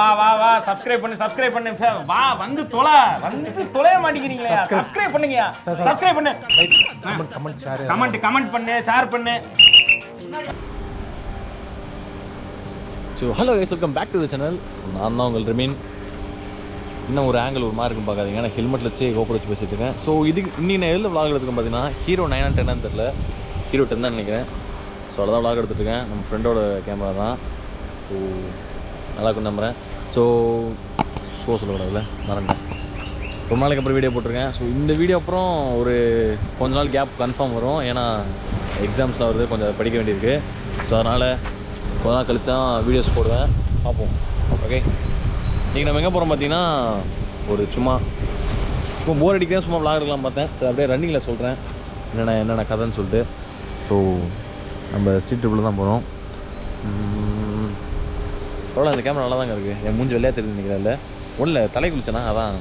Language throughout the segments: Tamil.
வா சப்ஸ்கிரைப் பண்ணு வா வந்து தொலைய மாட்டேங்கிறீங்களா? சப்ஸ்கிரைப் பண்ணுங்க. சப்ஸ்கிரைப் பண்ணு. கமெண்ட் பண்ணு, ஷேர் பண்ணு. So hello guys, welcome back to the channel. நான் தான் உங்கள் ரிமீன். இன்னும் ஒரு ஆங்கிள் ஒரு மாதிரி இருக்குன்னு பார்க்காதீங்க, நான் ஹெல்மெட்டில் வச்சு GoPro வச்சு பேசிட்டு இருக்கேன். ஸோ இதுக்கு இன்னைக்கு நான் எதில் விளாக் எடுத்துக்கேன் பார்த்தீங்கன்னா ஹீரோ 9 10 தெரில, ஹீரோ 10 தான் நினைக்கிறேன். ஸோ அதை தான் விளாக் எடுத்துகிட்ருக்கேன். நம்ம ஃப்ரெண்டோட கேமரா தான். ஸோ நல்லா இருக்கும் நம்புகிறேன். ஸோ சொல்லக்கூடாதுல்ல, மறந்தேன். ரொம்ப நாளைக்கு அப்புறம் வீடியோ போட்டிருக்கேன். ஸோ இந்த வீடியோ அப்புறம் ஒரு கொஞ்ச நாள் கேப் கன்ஃபார்ம் வரும். ஏன்னா எக்ஸாம்ஸ்லாம் வருது, கொஞ்சம் படிக்க வேண்டியிருக்கு. ஸோ அதனால் கொஞ்ச நாள் கழிச்சு தான் வீடியோஸ் போடுவேன். பார்ப்போம். ஓகே, இன்றைக்கி நம்ம எங்கே போகிறோம் பார்த்தீங்கன்னா, ஒரு சும்மா போர் அடிக்கிறேன், சும்மா விளாக் எடுக்கலாம் பார்த்தேன். ஸோ அப்படியே ரன்னிங்கில் சொல்கிறேன் என்னென்ன கதைன்னு சொல்லிட்டு. ஸோ நம்ம ஸ்ட்ரீட் ட்ரிப்பில் தான் போகிறோம். பரவாயில்ல, அந்த கேமரா நல்லா தாங்க இருக்குது. என் மூஞ்சி வெள்ளையாக தெரியுது நினைக்கிறேன். இல்லை ஒன்றும் இல்லை, தலை குளிச்சேன்னா அதான்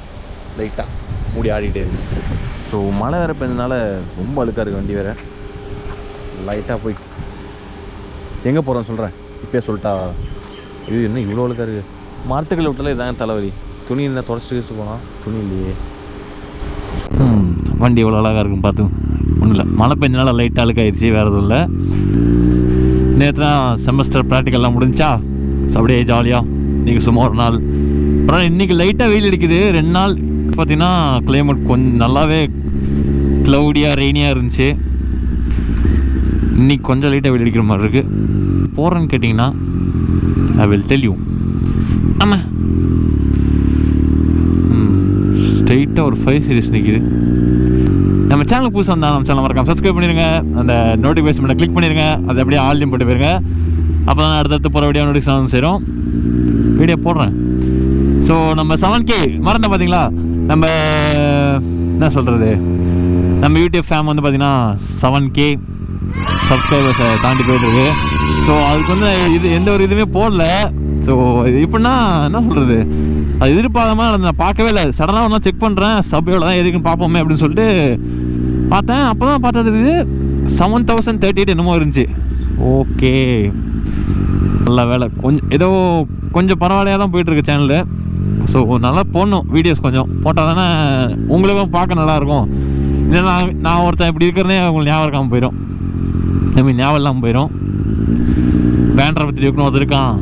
லைட்டாக மூடி ஆடிக்கிட்டே இருக்குது. ஸோ மழை வேறு பெஞ்சதுனால ரொம்ப அழுக்காக இருக்குது வண்டி வேறு. லைட்டாக போய் எங்கே போகிறோன்னு சொல்கிறேன், இப்போயே சொல்லிட்டா. இது என்ன இவ்வளோ அழுக்காக இருக்குது? மரத்துக்களை விட்டாலே இதாங்க தலைவலி. துணி இருந்தால் தொடச்சிட்டு போகலாம், துணி இல்லையே. வண்டி எவ்வளோ அழகாக இருக்குன்னு பார்த்து. ஒன்றும் இல்லை, மழை பெஞ்சனால லைட்டாக அழுக்காயிடுச்சு, வேறு எதுவும் இல்லை. நேற்று தான் செமஸ்டர் ப்ராக்டிக்கல்லாம் முடிஞ்சா. ஸோ அப்படியே ஜாலியாக இன்றைக்கி சும்மா ஒரு நாள். அப்புறம் இன்றைக்கி லைட்டாக வெயில் அடிக்குது. 2 நாள் பார்த்திங்கன்னா கிளைமேட் கொஞ்சம் நல்லாவே க்ளவுடியாக ரெய்னியாக இருந்துச்சு. இன்றைக்கி கொஞ்சம் லைட்டாக வெயில் அடிக்கிற மாதிரி இருக்குது. போகிறேன்னு கேட்டிங்கன்னா ஐ வில் டெல் யூ. ஆமாம், ஸ்ட்ரெயிட்டாக ஒரு 5 சீரிஸ் நிற்கிது. நம்ம சேனலுக்கு புதுசாக வந்தால் நம்ம சேனல் மறக்காம சப்ஸ்கிரைப் பண்ணிடுங்க. அந்த நோட்டிஃபிகேஷன் பண்ண கிளிக் பண்ணிடுங்க. அது அப்படியே ஆல்லையும் போட்டு போயிருங்க. அப்போ தான் அடுத்தடுத்து போகிற வீடியோ நோட்டிஃபிகேஷன் சேரும். வீடியோ போடுறேன். ஸோ நம்ம 7K மறந்தேன் பார்த்தீங்களா? நம்ம என்ன சொல்கிறது, நம்ம யூடியூப் ஃபேம் வந்து பார்த்திங்கன்னா 7K சப்ஸ்கிரைபர்ஸை தாண்டி போயிட்டுருக்கு. ஸோ அதுக்கு வந்து இது எந்த ஒரு இதுவுமே போடல. ஸோ இது இப்படின்னா என்ன சொல்கிறது, அது எதிர்பார்க்காம நான் பார்க்கவே இல்லை. சடனாக ஒன்றா செக் பண்ணுறேன், சப் எவ்வளோ தான் எதுக்குன்னு பார்ப்போமே அப்படின்னு சொல்லிட்டு பார்த்தேன். அப்போ தான் பார்த்தது 7038 என்னமோ இருந்துச்சு. ஓகே, நல்ல வேலை. கொஞ்சம் பரவாயில்லையாக தான் போயிட்டுருக்கு சேனலு. ஸோ நல்லா போடணும் வீடியோஸ், கொஞ்சம் போட்டால் தானே உங்களுக்கும் பார்க்க நல்லாயிருக்கும். இல்லைன்னா நான் ஒருத்தன் இப்படி இருக்கிறதே உங்களுக்கு ஞாபகம் இருக்காமல் போயிடும். ஞாபகம் இல்லாமல் போயிடும். பேண்டரை பற்றி இருக்கணும், அது இருக்கான்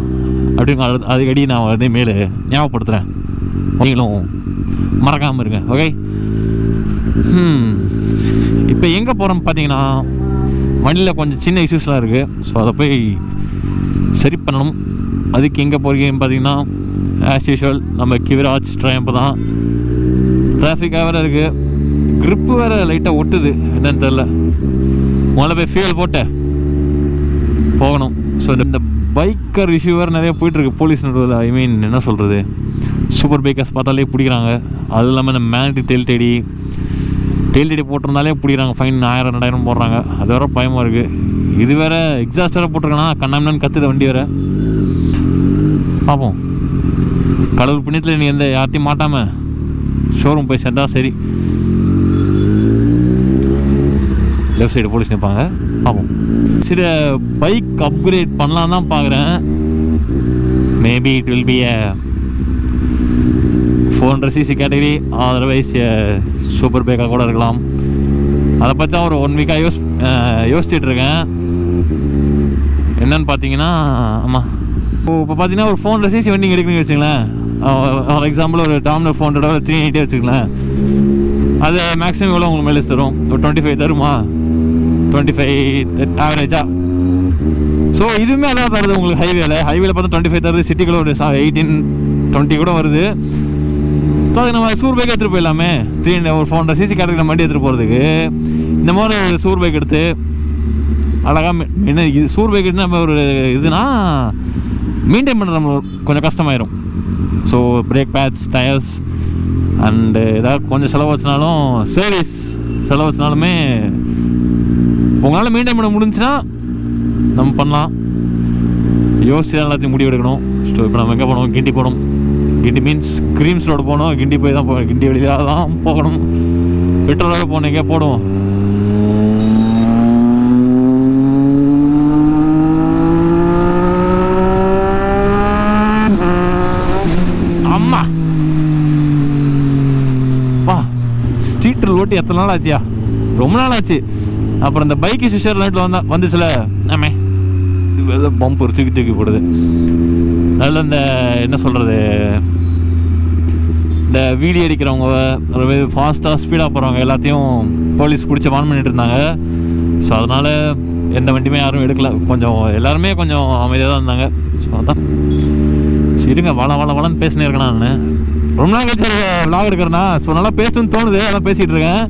அப்படின்னு அதுக்கடி நான் வந்து மேலே ஞாபகப்படுத்துகிறேன். நீங்களும் மறக்காமல் இருங்க. ஓகே, இப்போ எங்கே போகிறோம் பார்த்தீங்கன்னா, வண்டியில் கொஞ்சம் சின்ன இஷ்யூஸ்லாம் இருக்குது. ஸோ அதை போய் சரி பண்ணணும். அதுக்கு எங்கே போகிறீங்கன்னு பார்த்தீங்கன்னா, ஆஸ் யூஷுவல் நம்ம கிவிராஜ் ட்ரையம்பு தான். டிராஃபிக்காக வேறு இருக்குது, க்ரிப்பு வேறு லைட்டாக ஒட்டுது, என்னன்னு தெரில. முதல்ல போய் ஃபியூல் போட்டு போகணும். ஸோ இந்த பைக்கர் இஷ்யூ வேறு நிறைய போயிட்டுருக்கு போலீஸ் நடுவில். ஐ மீன் என்ன சொல்கிறது, சூப்பர் பைக்கர்ஸ் பார்த்தாலே பிடிக்கிறாங்க. அது இல்லாமல் இந்த மேண்ட்ரி டெயில் டெடி போட்டிருந்தாலே பிடிக்கிறாங்க, ஃபைன் 1000 2000 போடுறாங்க. அது வேறு பயமாக இருக்குது. இது வேறு எக்ஸாஸ்ட் வேறு போட்டிருக்கேன்னா கண்ணாமண்ணு கற்றுது வண்டி வேறு. பார்ப்போம், கடவுள் புண்ணியத்தில் நீ எந்த யார்த்தையும் மாட்டாமல் ஷோரூம் போய் சேர்ந்தா சரி. லெஃப்ட் சைடு போலீஸ் நிற்பாங்க. பார்ப்போம், சரி பைக் அப்கிரேட் பண்ணலாம் தான் பார்க்குறேன். Maybe it will be a 400cc category, otherwise super பைக்காக கூட இருக்கலாம். அதை பற்றி தான் ஒரு 1 வீக்காக யோசிச்சுட்டு இருக்கேன். என்னன்னு பார்த்தீங்கன்னா, ஆமாம், இப்போ பார்த்தீங்கன்னா ஒரு 400cc வண்டி எடுக்கணும்னு வச்சுங்களேன். ஃபார் எக்ஸாம்பிள் ஒரு டாமினர் 400 380 வச்சுக்கலாம். அது மேக்ஸிமம் எவ்வளோ உங்களுக்கு மைலேஜ் தரும்? ஒரு 25 தருமா? 25 ஆவரேஜா? ஸோ இதுவுமே அதான் தருது உங்களுக்கு. ஹைவேல பார்த்தா 25 தருது, சிட்டிக்குள்ள ஒரு 18 20 கூட வருது. ஸோ அது நம்ம சூர் பைக் எடுத்துகிட்டு போயிடலாமே. ஒரு 400cc கேட்டகரி வண்டி எடுத்துகிட்டு போகிறதுக்கு இந்த மாதிரி சூர் பைக் எடுத்து அழகாக என்ன இது சூர் பைக் எடுத்து நம்ம ஒரு இதுனா மெயின்டைன் பண்ணுறது நம்ம கொஞ்சம் கஷ்டமாயிரும். So brake pads, tyres and ஏதாவது கொஞ்சம் செலவு வச்சுனாலும், சர்வீஸ் செலவு வச்சுனாலுமே உங்களால் மெயின்டைன் பண்ண முடிஞ்சுன்னா நம்ம பண்ணலாம். யோசிச்சு தான் எல்லாத்தையும் முடிவு எடுக்கணும். ஸோ இப்போ நம்ம எங்கே போகணும்? கிண்டி போகணும். கிண்டி மீன்ஸ் கிரீம்ஸ் ரோடு போகணும். கிண்டி போய் தான் கிண்டி வழியாக தான் போகணும். பெட்ரோலாக போகணும், எங்கே போடுவோம். அம்மா பா ஸ்ட்ரீட்டில் ஓட்டி எத்தனை நாள் ஆச்சியா? ரொம்ப நாள் ஆச்சு. அப்புறம் இந்த பைக்கு சிஸ்டர் லைட்டில் வந்துச்சுல ஆமே இது பம்பர் தூக்கி போடுது. அதில் இந்த என்ன சொல்கிறது, இந்த வீடியோ அடிக்கிறவங்க, ஃபாஸ்ட்டாக ஸ்பீடாக போகிறவங்க எல்லாத்தையும் போலீஸ் பிடிச்சி வான் பண்ணிட்டு இருந்தாங்க. ஸோ அதனால் எந்த வண்டியுமே யாரும் எடுக்கல. கொஞ்சம் எல்லாருமே கொஞ்சம் அமைதியாக தான் இருந்தாங்க. ஸோ அதான் சரிங்க வளன்னு பேசினே இருக்கேன். நான் ரொம்ப நாள் கழிச்சு விளாக் எடுக்கிறேன்னா, ஸோ நல்லா பேசணும்னு தோணுது, அதான் பேசிகிட்டு இருக்கேன்.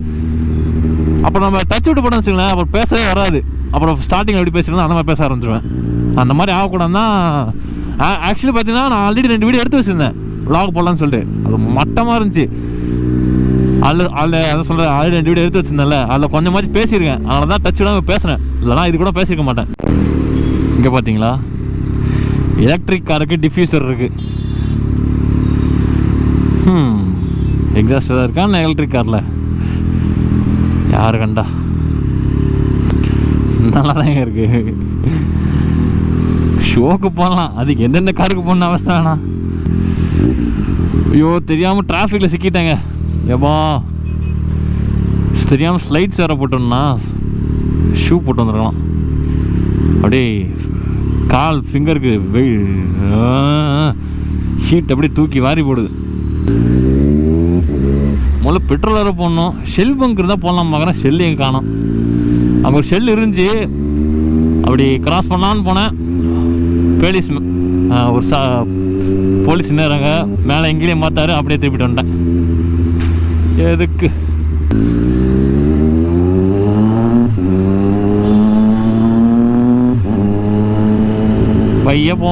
அப்புறம் நம்ம டச் விட்டு போட்டோம்னு வச்சுங்களேன், அப்புறம் பேசவே வராது. அப்புறம் ஸ்டார்டிங்கில் எப்படி பேசுகிறதோ அந்த மாதிரி பேச ஆரம்பிச்சிடுவேன். அந்த மாதிரி ஆகக்கூடாதுன்னா ஆக்சுவலி பார்த்தீங்கன்னா நான் ஆல்ரெடி 2 வீடியோ எடுத்து வச்சுருந்தேன் விளாக் போடலான்னு சொல்லிட்டு. அது மட்டமாக இருந்துச்சு. அதில் அதை சொல்கிறேன், ஆல்ரெடி 2 வீடியோ எடுத்து வச்சுருந்தேன்ல, அதில் கொஞ்சமாச்சும் பேசியிருக்கேன். அதனால தான் டச் விடாமல் பேசுகிறேன். இல்லைனா இது கூட பேசியிருக்க மாட்டேன். இங்கே பார்த்தீங்களா எலக்ட்ரிக் காருக்கு டிஃப்யூசர் இருக்குது. எக்ஸாஸ்ட் தான் இருக்கா என்ன எலக்ட்ரிக் காரில்? யாரு கண்டா நல்லா தான் இருக்கு. ஷோக்கு போகலாம், அதுக்கு எந்தெந்த காருக்கு போகணுன்னு அவஸ்தை வேணாம். ஐயோ தெரியாமல் டிராஃபிக்கில் சிக்கிட்டேங்க. ஏப்பா தெரியாமல் ஸ்லைட்ஸ் வேறு போட்டோம்னா ஷூ போட்டு வந்துருக்கலாம். அப்படியே கால் ஃபிங்கருக்கு ஹீட் அப்படியே தூக்கி வாரி போடுது. முதல்ல பெட்ரோல் வேறு போடணும். ஷெல் பங்க் இருந்தால் போடலாம் பார்க்குறேன், ஷெல் எங்கே காணோம். அங்கே ஒரு ஷெல் இருந்துச்சு, அப்படி கிராஸ் பண்ணலான்னு போனேன். போலீஸ் ஒரு போலீஸ் நேராங்க மேலே எங்கேயும் பார்த்தாரு, அப்படியே திருப்பிட்டு வந்துட்டேன். எதுக்கு பைய போ.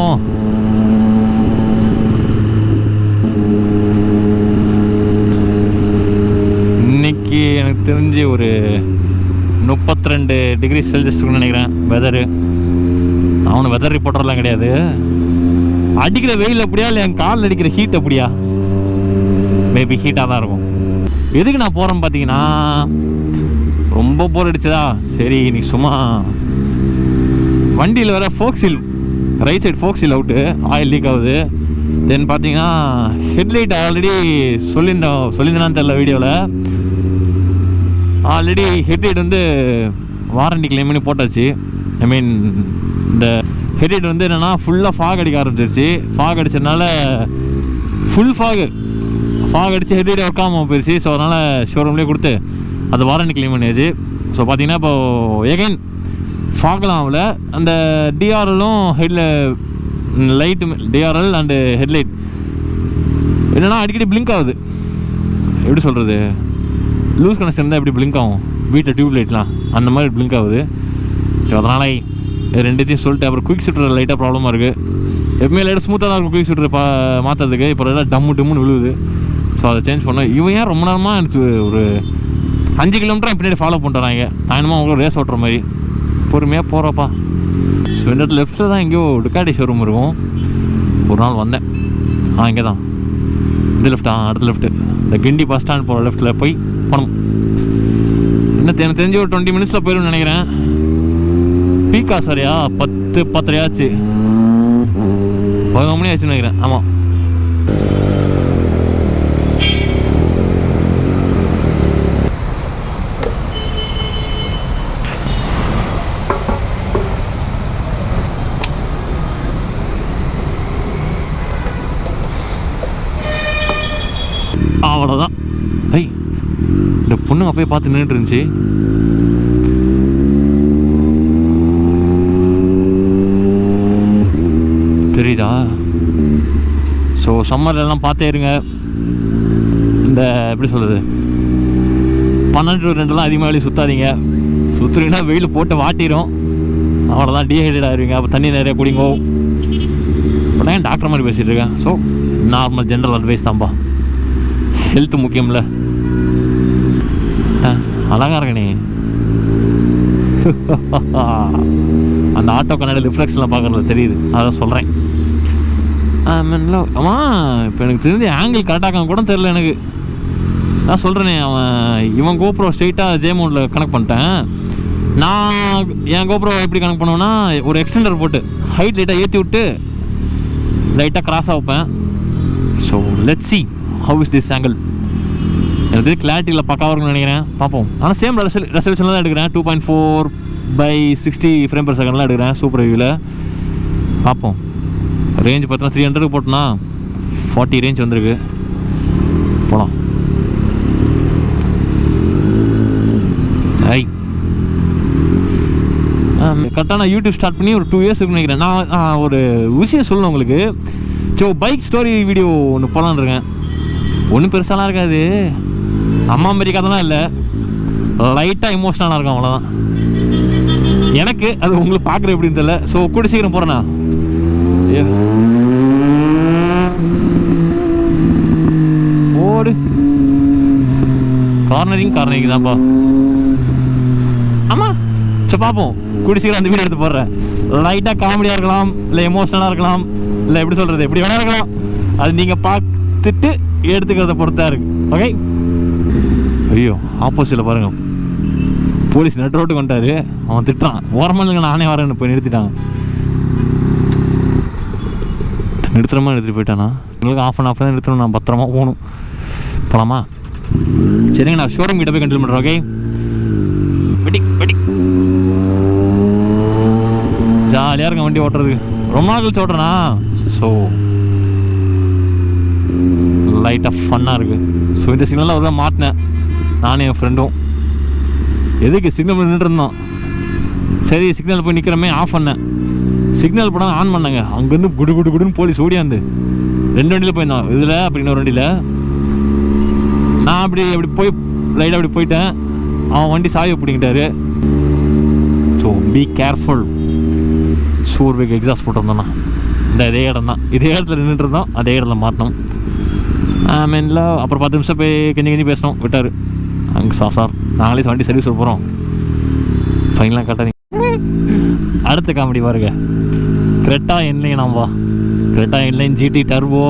இன்னைக்கு எனக்கு தெரிஞ்சு ஒரு 32 டிகிரி செல்சியஸ்க்கு நினைக்கிறேன் வெதரு. அவனு வெதர் ரிப்போர்ட்டர்லாம் கிடையாது. அடிக்கிற வெயில் அப்படியா இல்லை என் காலில் அடிக்கிற ஹீட் அப்படியா? மேபி ஹீட்டாக தான் இருக்கும். எதுக்கு நான் போகிறேன்னு பார்த்தீங்கன்னா, ரொம்ப போர் அடிச்சதா, சரி இன்னைக்கு சும்மா வண்டியில் வேறு ஃபோக்ஸில் ரைட் சைடு ஃபோக்ஸில் அவுட்டு, ஆயில் லீக் ஆகுது. தென் பார்த்தீங்கன்னா ஹெட்லைட் ஆல்ரெடி சொல்லியிருந்தான்னு தெரியல வீடியோவில். ஆல்ரெடி ஹெட்லைட் வந்து வாரண்டி கிளைம் பண்ணி போட்டாச்சு. ஐ மீன் இந்த ஹெட்லைட் வந்து என்னென்னா ஃபுல்லாக ஃபாக் அடிக்க ஆரம்பிச்சிருச்சு. ஃபாக் அடித்ததுனால ஃபுல் ஃபாக் அடித்து ஹெட்லைட் ஒர்க் ஆகாமல் போயிடுச்சு. ஸோ அதனால் ஷோரூம்லேயே கொடுத்து அது வாரண்டி கிளைம் பண்ணியாச்சு. ஸோ பார்த்தீங்கன்னா இப்போது எகைன் ஃபாக்லாம் ஆகல. அந்த டிஆர்எல்லும் லைட்டு டிஆர்எல் அண்டு ஹெட்லைட் என்னென்னா அடிக்கடி பிளிங்க் ஆகுது. எப்படி சொல்கிறது, லூஸ் கனெக்ஷன் தான் எப்படி பிளிங்க் ஆகும் வீட்டில் டியூப் லைட்லாம், அந்த மாதிரி பிளிங்க் ஆகுது. ஸோ அதனால் ரெண்டுத்தையும் சொல்லிட்டு அப்புறம் குயிக் ஷூட்டர் லைட்டாக ப்ராப்ளமாக இருக்குது. எப்பவுமே லைட்டாக ஸ்மூத்தாக தான் இருக்கும் குயிக் ஷூட்டர் மாற்றுறதுக்கு. இப்போ எல்லாம் டம்முன்னு விழுவுது. ஸோ அதை சேஞ்ச் பண்ணோம். இவன் ஏன் ரொம்ப நேரமாக எனக்கு ஒரு 5 கிலோமீட்டர் பின்னாடி ஃபாலோ பண்ணுறாங்க. நான் என்னமோ அவங்களுக்கு ரேஸ் ஓட்டுற மாதிரி பொறுமையாக போகிறப்பா. ஸோ இந்த லெஃப்ட்டில் தான் எங்கேயோ டுக்காடி ஷோரூம் இருக்கும். ஒரு நாள் வந்தேன், இங்கே தான் இந்த லெஃப்ட், அடுத்த லெஃப்ட்டு இந்த கிண்டி பஸ் ஸ்டாண்ட் போகிற லெஃப்ட்டில் போய் போனோம். இன்னும் எனக்கு தெரிஞ்சு ஒரு 20 மினிட்ஸில் போயிடும்னு நினைக்கிறேன். பீக்கா சரியா 10-10:30 ஆச்சு, 11 மணி ஆச்சுன்னு நினைக்கிறேன். ஆமாம், அவ்வளோதான். ஐய் இந்த பொண்ணுங்க போய் பார்த்து நின்றுட்டு இருந்துச்சு. தெரியுதா? ஸோ சம்மர்லாம் பார்த்தே இருங்க. இந்த எப்படி சொல்கிறது, 12 to 2 அதிகமாக வெளியே சுற்றாதீங்க. சுற்றுறீங்கன்னா வெயில் போட்டு வாட்டிடும், அவ்வளோதான், டீஹைட்ரேட் ஆகிடுவீங்க. அப்போ தண்ணி நிறைய குடிங்கோ. இப்போ நான் டாக்டர் மாதிரி பேசிகிட்டு இருக்கேன். ஸோ நார்மல் ஜென்ரல் அட்வைஸ் தான்ப்பா, ஹெல்த் முக்கியம்ல. அழகா இருக்கணே. அந்த ஆட்டோ கண்ணாடி ரிஃப்ளெக்ஷனில் பார்க்குறதுல தெரியுது, அதான் சொல்கிறேன். ஆமாம், இப்போ எனக்கு தெரிஞ்ச ஆங்கிள் கரெக்டாக கூட தெரில எனக்கு. நான் சொல்கிறேனே, இவன் கோப்ரோ ஸ்ட்ரெயிட்டாக ஜே மவுண்டில் கனெக்ட் பண்ணிட்டேன். நான் என் கோப்ரோ எப்படி கனெக்ட் பண்ணுவேன்னா, ஒரு எக்ஸ்டெண்டர் போட்டு ஹைட் லைட்டாக ஏற்றி விட்டு லைட்டாக கிராஸாக வைப்பேன். So let's see how is this angle. எனக்கு கிளாரிட்டியில் பக்காவாக இருக்கும்னு நினைக்கிறேன், பார்ப்போம். ஆனால் சேம் ரெசல்யூஷனில் தான் எடுக்கிறேன், 2.4/60 ஃப்ரேம் per செகண்ட்லாம் எடுக்கிறேன் சூப்பர் வியூவில். பார்ப்போம். ரேஞ்ச் பார்த்தோன்னா 300 போட்டோன்னா 40 ரேஞ்ச் வந்திருக்கு. போகலாம். ஐ கரெக்டாக நான் யூடியூப் ஸ்டார்ட் பண்ணி ஒரு 2 years இருக்குன்னு நினைக்கிறேன். நான் ஒரு விஷயம் சொல்லணும் உங்களுக்கு. ஸோ பைக் ஸ்டோரி வீடியோ ஒன்று போகலான்னு இருக்கேன். ஒன்றும் பெருசாலாம் இருக்காது, அம்மா மாரி கதைலாம் இல்லை, லைட்டாக எமோஷனலாக இருக்கும், அவ்வளோதான். எனக்கு அது உங்களுக்கு பார்க்குற எப்படின்னு தெரியல. ஸோ கூட சீக்கிரம் போகிறேண்ணா. ஓடு. கார்னரிங் தான்ப்பா. ஆமாம். சரி பார்ப்போம். கூடி சீக்கிரம் அந்த வீடியோ எடுத்து போடுறேன். லைட்டாக காமெடியாக இருக்கலாம், இல்லை எமோஷனலாக இருக்கலாம், இல்லை எப்படி சொல்கிறது, எப்படி வேணா இருக்கலாம். அது நீங்கள் பார்த்துட்டு எடுத்துக்கிறத பொறுத்தா இருக்கு. ஓகே. ஐயோ ஆப்போசிட்டில் பாருங்கள், போலீஸ் நெட் ரோட்டுக்கு வந்துட்டாரு. அவன் திட்டுறான், ஓரமாக இல்லைங்க நானே வரேன்னு போய் நிறுத்திட்டாங்க. நிறுத்துறமா நிறுத்திட்டு போயிட்டானா? உங்களுக்கு ஆஃப் தான் நிறுத்தணும், நான் பத்திரமா போகணும். போகலாமா? சரிங்க, நான் ஷோரூம் கிட்ட போய் கண்டினியூ பண்ணுறேன். ஓகே. வெடி ஜாலியாக இருக்க வண்டி ஓட்டுறதுக்கு. ரொம்ப நாள் கழிச்சு ஓட்டுறேண்ணா. ஸோ லைட்டாக ஃபன்னாக இருக்குது. ஸோ இந்த சிக்னலில் ஒரு தான் மாட்டினேன் நானும் என் ஃப்ரெண்டும். எதுக்கு சிக்னல் நின்றுருந்தோம், சரி சிக்னல் போய் நிற்கிறமே ஆஃப் பண்ணேன். சிக்னல் போடாமல் ஆன் பண்ணாங்க. அங்கேருந்து குடுன்னு போலீஸ் ஓடியாந்து 2 வண்டியில் போயிருந்தோம். இதில் அப்படின்னு ஒரு வண்டியில் நான் அப்படி போய் லைட்டாக அப்படி போயிட்டேன். அவன் வண்டி சாவி பிடிக்கிட்டாரு. So be careful. சூர்வேக்கு எக்ஸாஸ்ட் போட்டிருந்தோண்ணா. இதே இடம் தான், இதே இடத்துல நின்றுட்டு இருந்தோம், அதே இடத்துல மாட்டோம். மெயினில் அப்புறம் 10 நிமிஷம் போய் கெஞ்சி பேசணும், விட்டார். அங்கே சார் நாங்களே வண்டி சர்வீஸ் போகிறோம், ஃபைனலாக கட்டாதீங்க. அடுத்த காமெடி பாருங்க, கிரெட்டா என்லைன். ஆமாவா, கிரெட்டா என்லைன் ஜிடி டர்போ.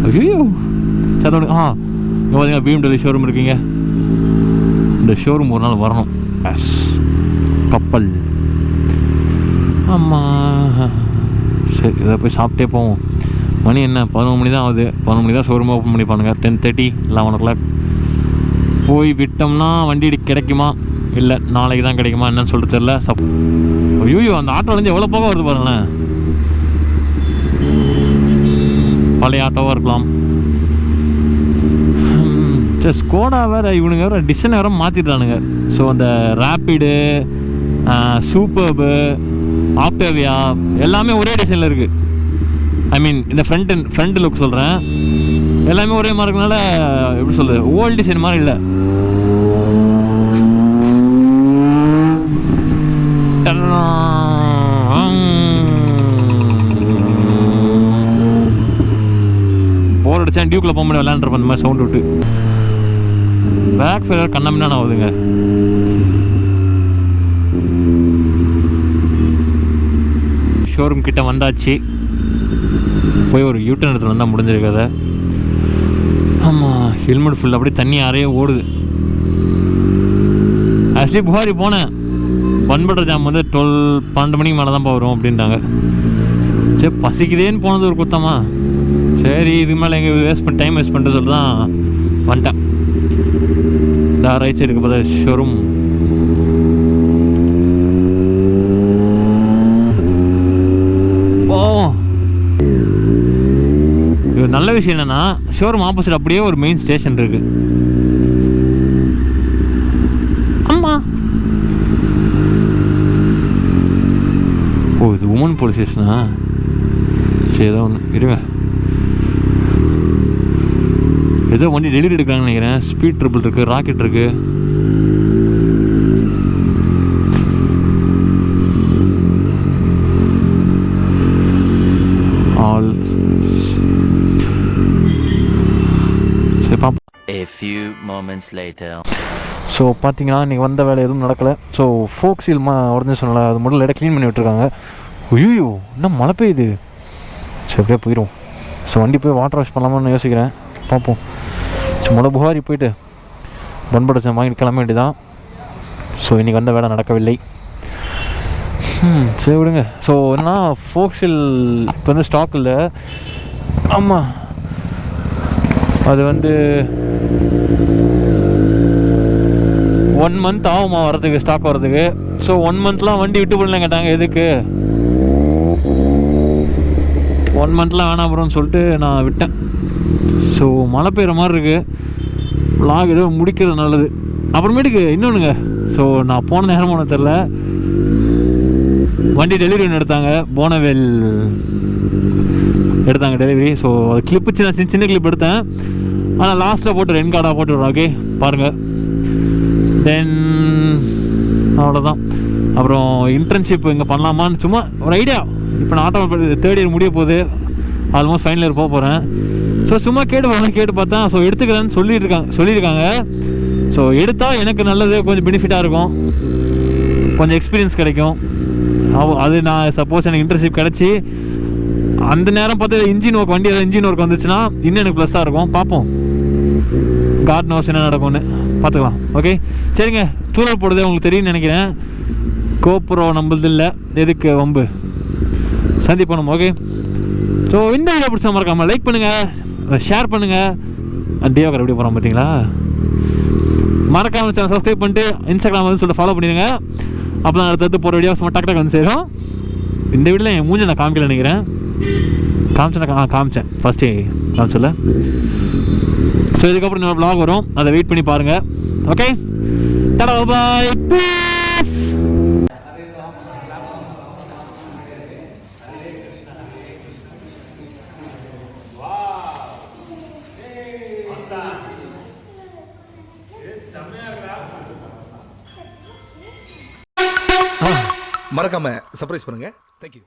ஐயோ சார் இங்கே பார்த்தீங்கன்னா BMW ஷோரூம் இருக்குங்க. இந்த ஷோரூம் ஒரு நாள் வரணும். கப்பல். ஆமாம் சரி, இதை போய் சாப்பிட்டே போவோம். மணி என்ன 11 மணி தான் ஆகுது. 11 மணி தான் ஷோரூம் ஓப்பன் பண்ணி பாருங்க. 10:30 11 o'clock போய் விட்டோம்னா வண்டி கிடைக்குமா இல்லை நாளைக்கு தான் கிடைக்குமா என்னன்னு சொல்லிட்டு தெரியல. ஐயோ அந்த ஆட்டோலேருந்து எவ்வளோ போக வருது பாருங்களேன். பழைய ஆட்டோவாக இருக்கலாம். சரி ஸ்கோடா வேறு, இவனுங்க வேறு டிசைன் வேறு மாற்றிட்டானுங்க. ஸோ அந்த ரேப்பிடு, சூப்பர்பு, ஆக்டேவியா எல்லாமே ஒரே டிசைனில் இருக்குது. ஐ மீன் இந்த ஃப்ரண்ட் லுக் சொல்கிறேன், எல்லாமே ஒரே மாதிரி இருக்கனால எப்படி சொல்கிறது, ஓல்டு டிசைன் மாதிரி இல்லை. போர் அடிச்சா டியூக்கில் போக முடியும் விளையாண்டுருப்பேன் இந்த மாதிரி சவுண்ட் விட்டு. பேக் ஃபேர் கண்ணாமின்னா ஆகுதுங்க. ஷோரூம் கிட்ட வந்தாச்சு. போய் ஒரு யூட்டன் இடத்துல வந்தால் முடிஞ்சிருக்காத. ஆமாம் ஹெல்மெட் ஃபுல் அப்படியே தண்ணி அறைய ஓடுது. ஆக்சுவலி புகாரி போனேன், பண்படுற ஜாம் வந்து 12 மணிக்கு மேலே தான் வரும் அப்படின்ட்டாங்க. சரி பசிக்குதேன்னு போனது ஒரு குத்தமா, சரி இது மேலே எங்கே டைம் வேஸ்ட் பண்ணுறது சொல்லி தான் வந்துட்டேன். ரைட் சைடு இருக்கு பார்த்தா ஷோரூம். இது நல்ல விஷயம் என்னன்னா ஷோரூம் ஆப்போசிட் அப்படியே ஒரு மெயின் ஸ்டேஷன் இருக்கு. ஆமா ஓ இது உமன் போலீஸ் ஸ்டேஷனா? சரி ஏதோ ஒன்று இருங்க, ஏதோ வண்டி டெலிவரி எடுக்கிறாங்கன்னு நினைக்கிறேன். ஸ்பீட் ட்ரிபிள் இருக்குது, ராக்கெட் இருக்குது. ஆல் சரி பாப்போம். A few moments later. So பார்த்தீங்கன்னா இன்றைக்கி வந்த வேலை எதுவும் நடக்கலை. ஸோ ஃபோக் சீல் உடனே சொன்னல, அது மட்டும் லைட்டாக க்ளீன் பண்ணி விட்டுருக்காங்க. ஐயோ இன்னும் மழை பெய்யுது. சரி அப்படியே போயிடும். ஸோ வண்டி போய் வாட்டர் வாஷ் பண்ணலாமான்னு யோசிக்கிறேன், பார்ப்போம். ஸோ முதல் புகாரி போயிட்டு பண்படுத்த வாங்கிட்டு கிளம்ப வேண்டியதான். ஸோ இன்றைக்கி வந்த வேலை நடக்கவில்லை. சரி விடுங்க. ஸோ என்னன்னா ஃபோக் சீல் இப்போ வந்து ஸ்டாக் இல்லை. ஆமாம் அது வந்து 1 month ஆகுமா வரதுக்கு, ஸ்டாக் வரதுக்கு. ஸோ 1 monthலாம் வண்டி விட்டு போடலாம் கேட்டாங்க. எதுக்கு 1 monthலாம் வேணாம் ப்ரோன்னு சொல்லிட்டு நான் விட்டேன். ஸோ மழை பெய்கிற மாதிரி இருக்குது. வ்ளாக் ஏதோ முடிக்கிறது நல்லது. அப்புறமேட்டுக்கு இன்னொன்றுங்க, ஸோ நான் போன நேரம் ஒன்று தெரில, வண்டி டெலிவரி ஒன்று எடுத்தாங்க, போனவேல் எடுத்தாங்க டெலிவரி. ஸோ அது கிளிப்பு சின்ன கிளிப் எடுத்தேன். ஆனால் லாஸ்ட்டில் போட்டு ரென் கார்டாக போட்டு விட்றேன். ஓகே பாருங்கள். தென் அவ்வளோதான். அப்புறம் இன்டர்ன்ஷிப் இங்கே பண்ணலாமான்னு சும்மா ஒரு ஐடியா. இப்போ நான் ஆட்டோமொபைல் 3rd year முடிய போகுது, ஆல்மோஸ்ட் ஃபைனல் இயர் போக போகிறேன். ஸோ சும்மா கேட்டு பார்த்தேன். ஸோ எடுத்துக்கிறேன்னு சொல்லியிருக்காங்க. ஸோ எடுத்தால் எனக்கு நல்லது, கொஞ்சம் பெனிஃபிட்டாக இருக்கும், கொஞ்சம் எக்ஸ்பீரியன்ஸ் கிடைக்கும். அது நான் சப்போஸ் எனக்கு இன்டர்ன்ஷிப் கிடச்சி அந்த நேரம் பார்த்து இன்ஜின் ஒர்க், வண்டி ஏதாவது இன்ஜின் ஒர்க் வந்துச்சுன்னா இன்னும் எனக்கு ப்ளஸ்ஸாக இருக்கும். பார்ப்போம், காட் நோஸ் என்ன நடக்கும்னு பார்த்துக்கலாம். ஓகே சரிங்க. தூரல் போடுறது உங்களுக்கு தெரியும்னு நினைக்கிறேன். GoPro நம்மளது இல்லை, எதுக்கு வம்பு, சந்திப்போம். ஓகே ஸோ இந்த வீடியோ பிடிச்சா மறக்காமல் லைக் பண்ணுங்கள், ஷேர் பண்ணுங்கள். டியோக்கர் எப்படி போகிறோம் பார்த்தீங்களா? மறக்காமல் சேனல் சப்ஸ்கிரைப் பண்ணிட்டு இன்ஸ்டாகிராம் வந்து சொல்லிட்டு ஃபாலோ பண்ணிடுங்க. அப்போ தான் அடுத்தடுத்து போகிற வீடியோஸ் சும்மா டக்கு வந்து சேரும். இந்த வீடியோவில் என் மூஞ்சை நான் காமிக்கல நினைக்கிறேன். காமிச்சேன் ஃபஸ்ட்டே காமிச்சல. ஸோ இதுக்கப்புறம் இன்னொரு vlog வரும், அதை வெயிட் பண்ணி பாருங்கள். ஓகே டாடா பாய் பீஸ். மறக்காம சர்ப்ரைஸ் பண்ணுங்க. தேங்க்யூ.